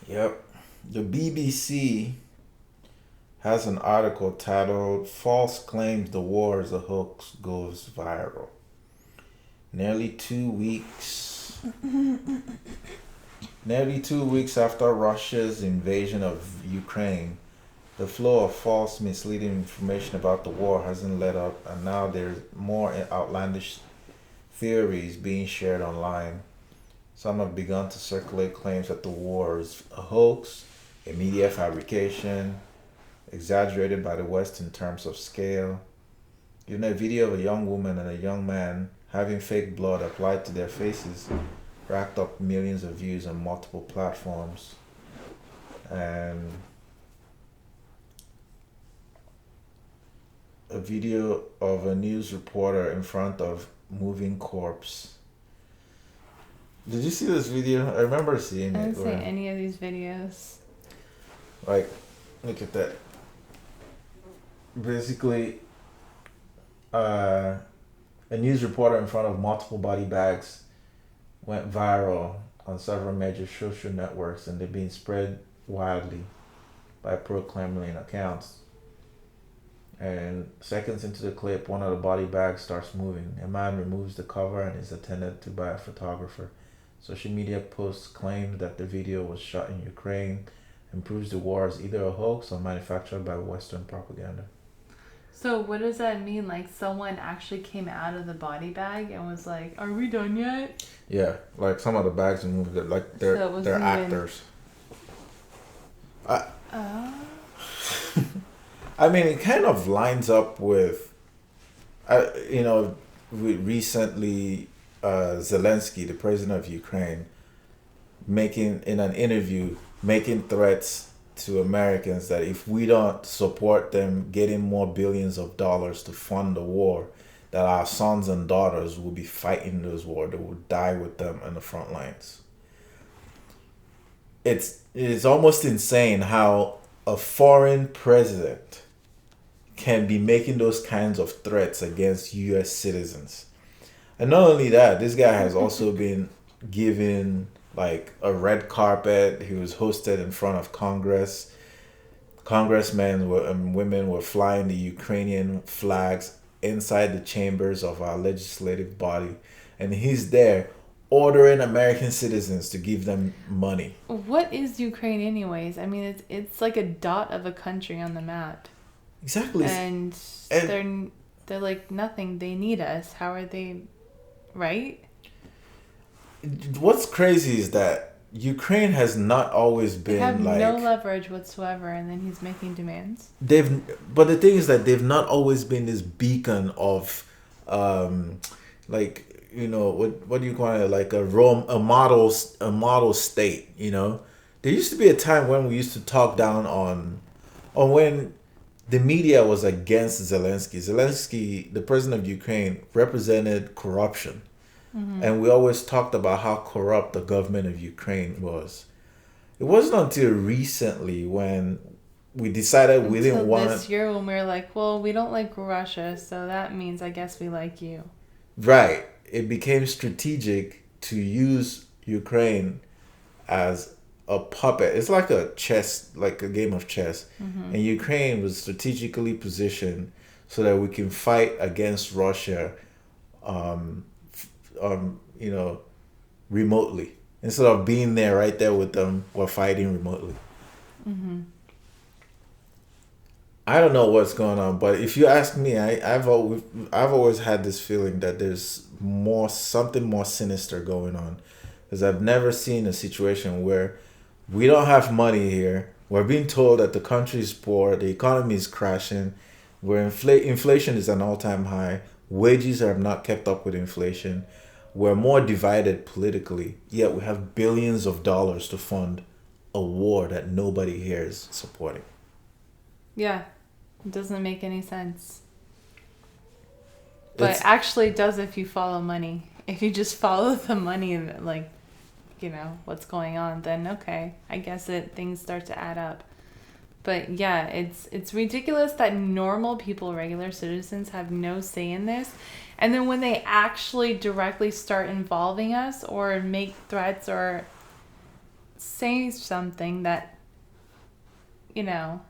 Yep. The BBC has an article titled "False Claims the War is a Hoax Goes Viral." Nearly 2 weeks. Nearly 2 weeks after Russia's invasion of Ukraine, the flow of false, misleading information about the war hasn't let up, and now there's more outlandish theories being shared online. Some have begun to circulate claims that the war is a hoax, a media fabrication, exaggerated by the West in terms of scale. Even a video of a young woman and a young man having fake blood applied to their faces racked up millions of views on multiple platforms. And a video of a news reporter in front of moving corpse. Did you see this video? I remember seeing I it. didn't see any of these videos. Like, look at that. Basically, a news reporter in front of multiple body bags went viral on several major social networks, and they're being spread widely by pro-Kremlin accounts. And seconds into the clip, one of the body bags starts moving. A man removes the cover and is attended to by a photographer. Social media posts claim that the video was shot in Ukraine and proves the war is either a hoax or manufactured by Western propaganda. So what does that mean? Like someone actually came out of the body bag and was like, "Are we done yet?" Yeah, like some of the bags are moving, like they're So it was they're moving. actors. I Oh. I mean, it kind of lines up with, recently, Zelensky, the president of Ukraine, making in an interview making threats to Americans that if we don't support them getting more billions of dollars to fund the war, that our sons and daughters will be fighting those wars. They will die with them on the front lines. It's almost insane how a foreign president can be making those kinds of threats against U.S. citizens. And not only that, this guy has also been given like a red carpet. He was hosted in front of Congress. Congressmen and women were flying the Ukrainian flags inside the chambers of our legislative body. And he's there ordering American citizens to give them money. What is Ukraine anyways? I mean, it's like a dot of a country on the map. Exactly. And they're like nothing. They need us. How are they, right? What's crazy is that Ukraine has not always They been have like no leverage whatsoever, and then he's making demands. but the thing is that they've not always been this beacon of like what do you call it, like a model state. There used to be a time when we used to talk down on when the media was against Zelensky, the president of Ukraine, represented corruption. And we always talked about how corrupt the government of Ukraine was. It wasn't until recently when we decided we didn't want this year when we were like, well, we don't like Russia, so that means I guess we like you. right. It became strategic to use Ukraine as a puppet. It's like like a game of chess. And Ukraine was strategically positioned so that we can fight against Russia, um, um, you know, remotely. Instead of being there right there with them, we're fighting remotely. I don't know what's going on, but if you ask me, I've always had this feeling that there's something more sinister going on, because I've never seen a situation where we don't have money here. We're being told that the country is poor, the economy is crashing, where inflation is an all-time high, wages have not kept up with inflation. We're more divided politically, yet we have billions of dollars to fund a war that nobody here is supporting. Yeah, it doesn't make any sense. But It's actually it does if you follow money. If you just follow the money and like, what's going on, then okay, I guess things start to add up. But yeah, it's ridiculous that normal people, regular citizens, have no say in this. And then when they actually directly start involving us or make threats or say something that, you know,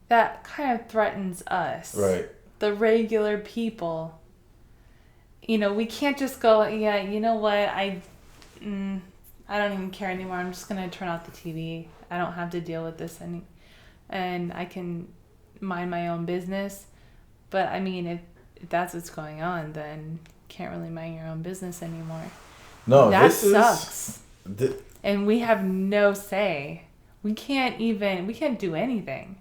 that kind of threatens us, Right. the regular people. You know, we can't just go, yeah, you know what, I don't even care anymore. I'm just gonna turn off the TV. I don't have to deal with this and I can mind my own business. But I mean, if that's what's going on, then you can't really mind your own business anymore. No, That this sucks. is. And we have no say. We can't do anything.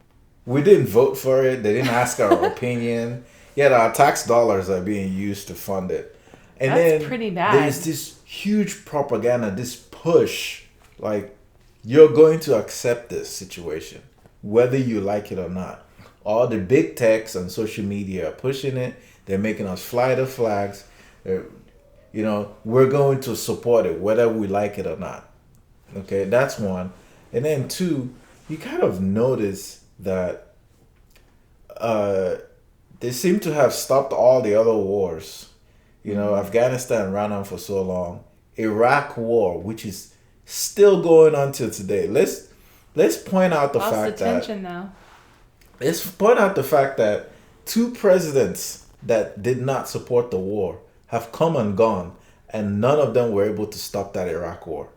We didn't vote for it. They didn't ask our opinion. Yet our tax dollars are being used to fund it. And That's then pretty bad. there's this huge propaganda, this push, like you're going to accept this situation, whether you like it or not. All the big techs on social media are pushing it. They're making us fly the flags. We're going to support it, whether we like it or not. Okay, that's one. And then two, you kind of notice that they seem to have stopped all the other wars. Afghanistan ran on for so long. Iraq war, which is still going on till today. Let's point out the Lost fact attention now. let's point out the fact that two presidents that did not support the war have come and gone, and none of them were able to stop that Iraq war.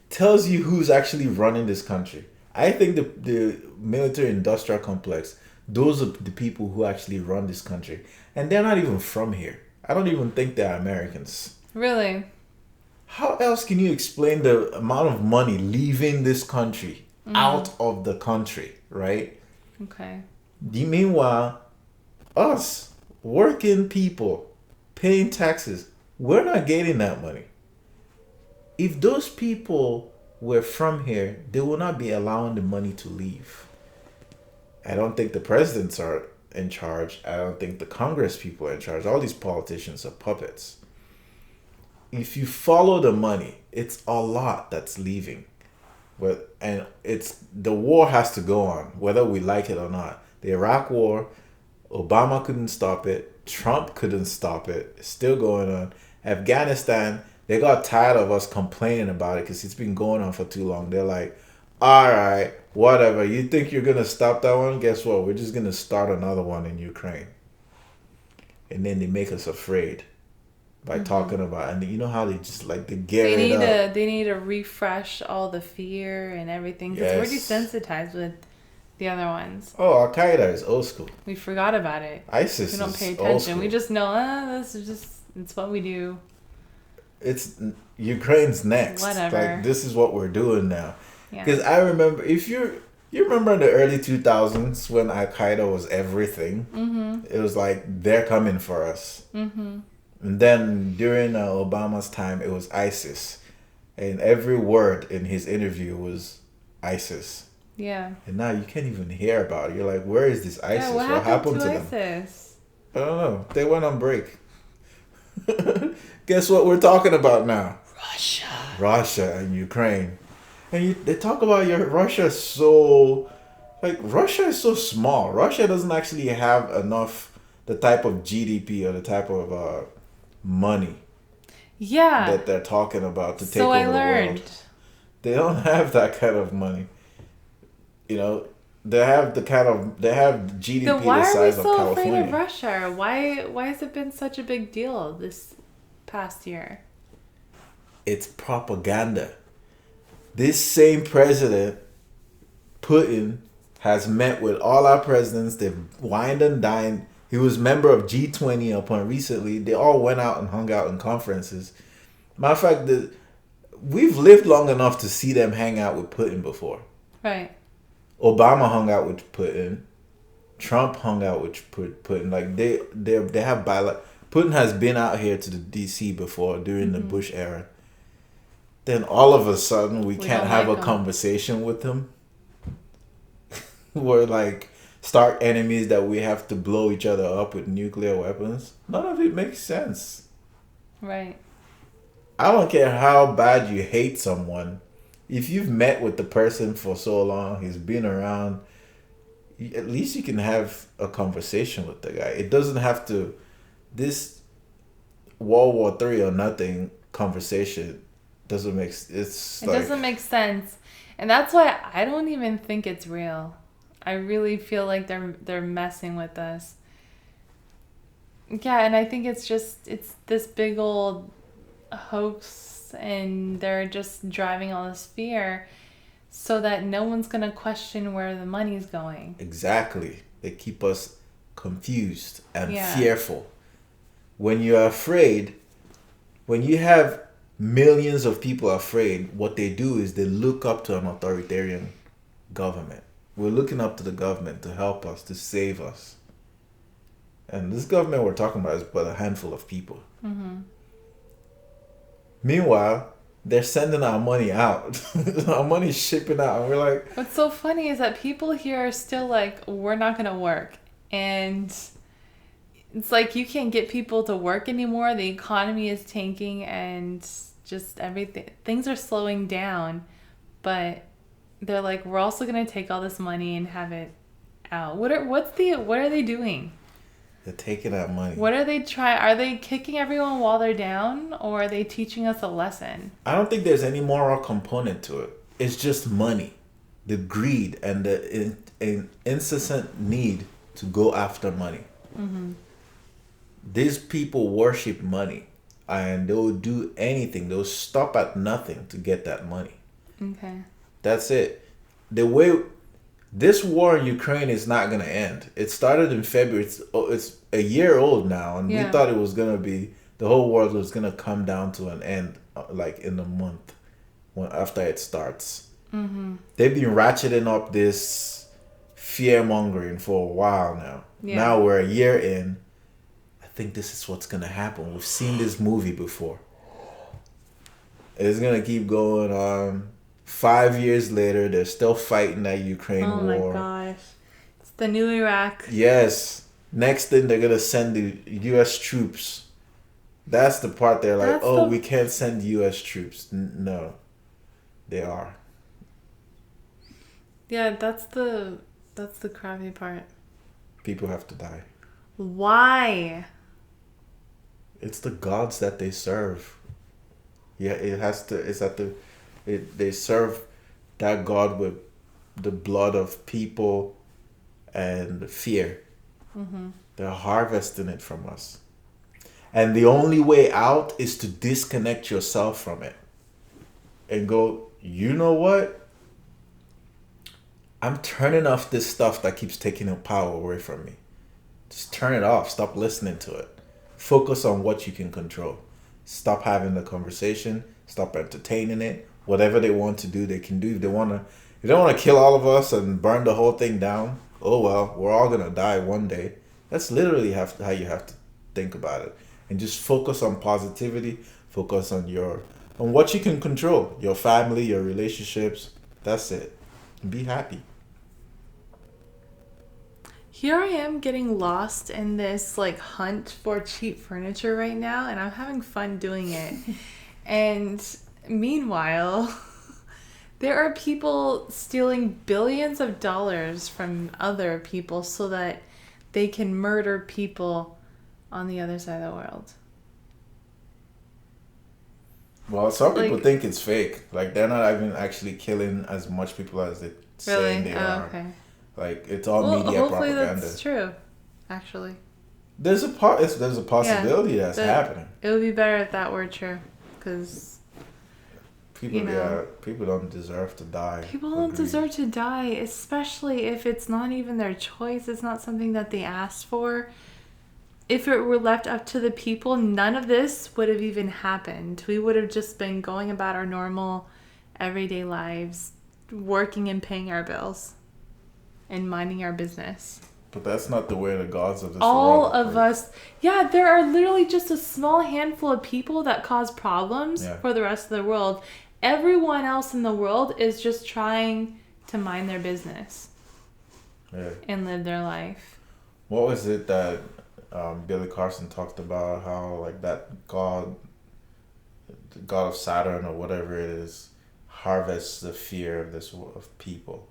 Tells you who's actually running this country. I think the military industrial complex, those are the people who actually run this country. And they're not even from here. I don't even think they're Americans. Really? How else can you explain the amount of money leaving this country out of the country, right? Okay. Meanwhile, us, working people, paying taxes, we're not getting that money. If those people were from here, they will not be allowing the money to leave. I don't think the presidents are in charge. I don't think the Congress people are in charge. All these politicians are puppets. If you follow the money, it's a lot that's leaving. And the war has to go on, whether we like it or not. The Iraq war, Obama couldn't stop it. Trump couldn't stop it. It's still going on. Afghanistan, they got tired of us complaining about it because it's been going on for too long. They're like, all right, whatever. You think you're going to stop that one? Guess what? We're just going to start another one in Ukraine. And then they make us afraid by talking about, and you know how they just like they gear it up. They need to refresh all the fear and everything because we're desensitized with the other ones. Oh, Al Qaeda is old school. We forgot about it. ISIS we don't is pay old attention. school. We just know this is just it's what we do. It's Ukraine's next. Whatever. Like this is what we're doing now. Yeah. Because I remember you remember in the early 2000s when Al Qaeda was everything. It was like they're coming for us. And then during Obama's time, it was ISIS. And every word in his interview was ISIS. Yeah. And now you can't even hear about it. You're like, where is this ISIS? Yeah, what happened to them? ISIS? I don't know. They went on break. Guess what we're talking about now? Russia and Ukraine. And they talk about Russia so... Like, Russia is so small. Russia doesn't actually have enough, the type of GDP or the type of... money that they're talking about to take over the world. They don't have that kind of money. They have GDP then why the size are we so of California. afraid of Russia? Why has it been such a big deal this past year? It's propaganda. This same president, Putin, has met with all our presidents. They've wined and dined. He was member of G20 up on recently. They all went out and hung out in conferences. Matter of fact, we've lived long enough to see them hang out with Putin before. Right. Obama hung out with Putin. Trump hung out with Putin. Like they have Putin has been out here to the DC before during the Bush era. Then all of a sudden we can't have a conversation with him. We're like stark enemies that we have to blow each other up with nuclear weapons. None of it makes sense. Right. I don't care how bad you hate someone. If you've met with the person for so long, he's been around, at least you can have a conversation with the guy. It doesn't have to, this World War III or nothing conversation It doesn't make sense. And that's why I don't even think it's real. I really feel like they're messing with us. Yeah, and I think it's this big old hoax, and they're just driving all this fear so that no one's going to question where the money's going. Exactly. They keep us confused and fearful. When you're afraid, when you have millions of people afraid, what they do is they look up to an authoritarian government. We're looking up to the government to help us, to save us. And this government we're talking about is but a handful of people. Mm-hmm. Meanwhile, they're sending our money out. Our money's shipping out. And we're like... What's so funny is that people here are still like, we're not going to work. And it's like you can't get people to work anymore. The economy is tanking and just everything. Things are slowing down. But they're like, we're also going to take all this money and have it out. What are they doing? They're taking out money. What are they trying? Are they kicking everyone while they're down, or are they teaching us a lesson? I don't think there's any moral component to it. It's just money, the greed and the incessant need to go after money. Mm-hmm. These people worship money, and they'll do anything. They'll stop at nothing to get that money. Okay. That's it. The way this war in Ukraine is not going to end. It started in February. It's a year old now, and we thought it was going to be, the whole world was going to come down to an end like in a month after it starts. Mm-hmm. They've been ratcheting up this fear-mongering for a while now. Yeah. Now we're a year in. I think this is what's going to happen. We've seen this movie before. It's going to keep going on. 5 years later, they're still fighting that Ukraine war. Oh my gosh. It's the new Iraq. Yes. Next thing, they're going to send the U.S. troops. That's the part they're like, we can't send U.S. troops. No. They are. Yeah, that's the crappy part. People have to die. Why? It's the gods that they serve. Yeah, they serve that God with the blood of people and fear. Mm-hmm. They're harvesting it from us. And the only way out is to disconnect yourself from it. And go, you know what? I'm turning off this stuff that keeps taking the power away from me. Just turn it off. Stop listening to it. Focus on what you can control. Stop having the conversation. Stop entertaining it. Whatever they want to do, they can do. If they want to kill all of us and burn the whole thing down, oh well, we're all gonna die one day. That's literally how you have to think about it. And just focus on positivity. Focus on what you can control. Your family, your relationships. That's it. And be happy. Here I am getting lost in this like hunt for cheap furniture right now, and I'm having fun doing it. And meanwhile, there are people stealing billions of dollars from other people so that they can murder people on the other side of the world. Well, some people think it's fake. Like, they're not even actually killing as much people as they say they are. Okay. Like, it's all media hopefully propaganda. That's true, actually. There's a possibility that's happening. It would be better if that were true, because people don't deserve to die. People don't deserve to die, especially if it's not even their choice. It's not something that they asked for. If it were left up to the people, none of this would have even happened. We would have just been going about our normal, everyday lives, working and paying our bills, and minding our business. But that's not the way the gods of this world all of us. Yeah, there are literally just a small handful of people that cause problems for the rest of the world. Everyone else in the world is just trying to mind their business and live their life. What was it that Billy Carson talked about? How like that God, the God of Saturn or whatever it is, harvests the fear of people.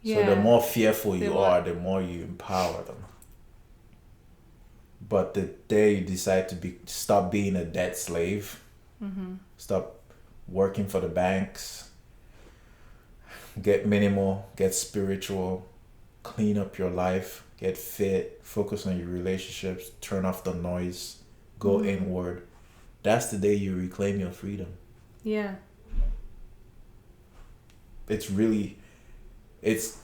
Yeah. So the more fearful you are, the more you empower them. But the day you decide to stop being a debt slave, stop working for the banks. Get minimal, get spiritual, clean up your life, get fit, focus on your relationships, turn off the noise, go inward. That's the day you reclaim your freedom. Yeah. It's really, it's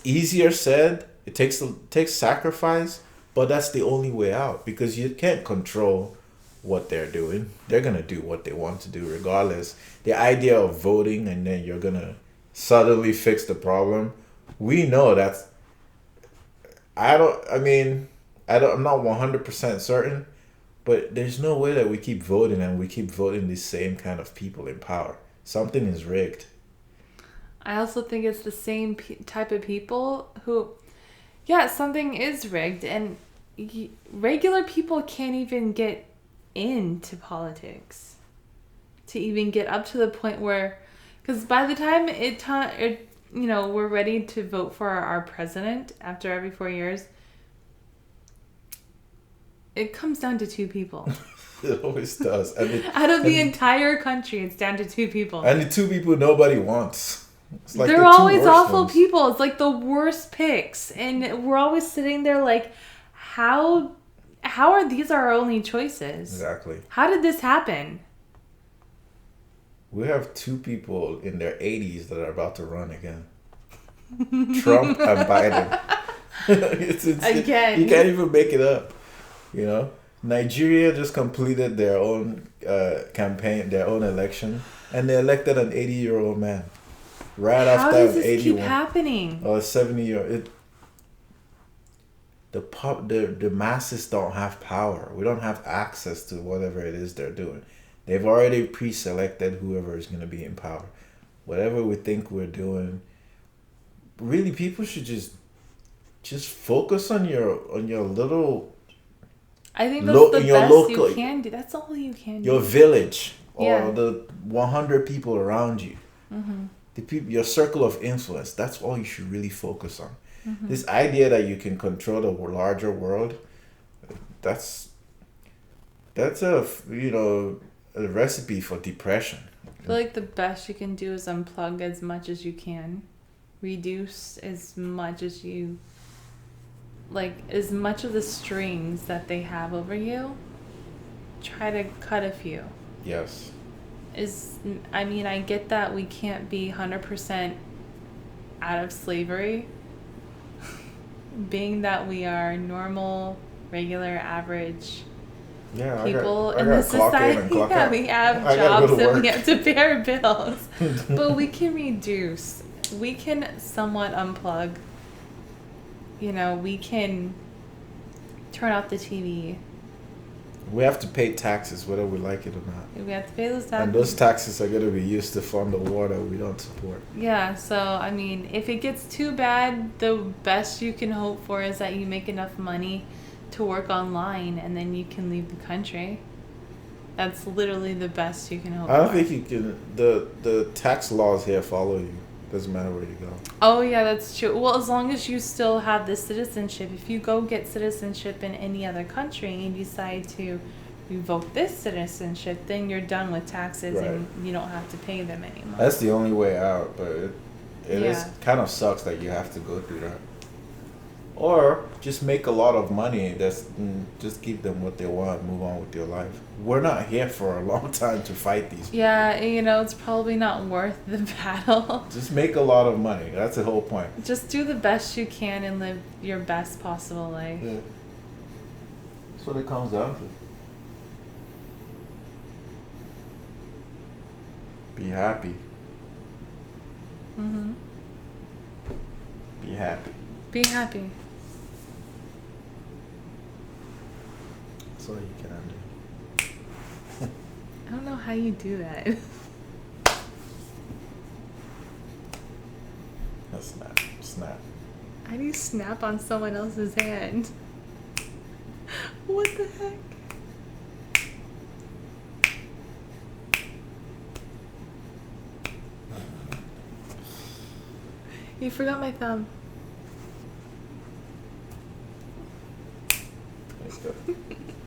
easier said. It takes sacrifice, but that's the only way out, because you can't control what they're doing. They're gonna do what they want to do regardless. The idea of voting and then you're gonna suddenly fix the problem, we know that's, I'm not 100% certain, but there's no way that we keep voting and we keep voting the same kind of people in power. Something is rigged. I also think it's the same type of people who, yeah, something is rigged, and regular people can't even get into politics to even get up to the point where, because by the time we're ready to vote for our president after every 4 years, it comes down to 2 people. It always does. Out of the entire country, it's down to 2 people. And the 2 people nobody wants. It's like they're the always awful ones. people. It's like the worst picks, and we're always sitting there like, how are these our only choices? Exactly. How did this happen? We have 2 people in their 80s that are about to run again. Trump and Biden. Again. You can't even make it up. You know, Nigeria just completed their own campaign, their own election, and they elected an 80-year-old man. Right How after does this 81 keep happening? or 70-year. The masses don't have power. We don't have access to whatever it is they're doing. They've already pre-selected whoever is going to be in power. Whatever we think we're doing, really, people should just focus on your little. I think that's the best local, you can do. That's all you can do. Your village or Yeah. the 100 people around you. Mm-hmm. The people, your circle of influence. That's all you should really focus on. Mm-hmm. This idea that you can control the larger world, that's a recipe for depression. I feel like the best you can do is unplug as much as you can. Reduce as much as you... Like, as much of the strings that they have over you, try to cut a few. Yes. I get that we can't be 100% out of slavery. Being that we are normal, regular, average people in the society. Yeah, we have jobs and we have to pay our bills. But we can reduce. We can somewhat unplug. We can turn off the TV. We have to pay taxes whether we like it or not. We have to pay those taxes. And those taxes are going to be used to fund the war that we don't support. Yeah, so, if it gets too bad, the best you can hope for is that you make enough money to work online and then you can leave the country. That's literally the best you can hope for. I don't think you can... The tax laws here follow you. Doesn't matter where you go. Oh, yeah, that's true. Well, as long as you still have the citizenship. If you go get citizenship in any other country and you decide to revoke this citizenship, then you're done with taxes and you don't have to pay them anymore. That's the only way out, but it Yeah. kind of sucks that you have to go through that. Or just make a lot of money. Just give them what they want. Move on with your life. We're not here for a long time to fight these people. Yeah, it's probably not worth the battle. Just make a lot of money. That's the whole point. Just do the best you can and live your best possible life. Yeah. That's what it comes down to. Be happy. Mm-hmm. Be happy. Be happy. That's all you can do. I don't know how you do that. Snap. How do you snap on someone else's hand? What the heck? You forgot my thumb.